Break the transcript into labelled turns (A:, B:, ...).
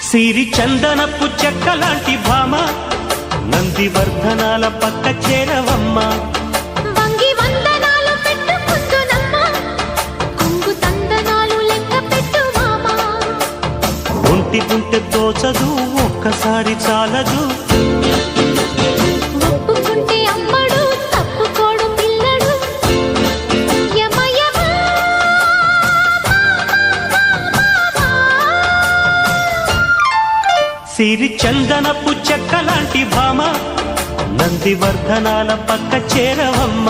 A: సిరి చందనపు చెక్కలాంటి భామ నందివర్ధనాల పక్క చేరవమ్మ.
B: వంగి వందనాలు పెట్టుకుందునమ్మ, కొంగు తందనాలు లెక్క పెట్టు మామా.
A: ఒంటి గుంటె తోచదు, ఒక్కసారి చాలదు,
B: ఒప్పుకుంటే అమ్మడు తప్పుకోడు పిల్లడు. యమ యమ
A: సిరి చందనపు చెక్కలాంటి భామ నందివర్ధనాల పక్క చేరవమ్మ.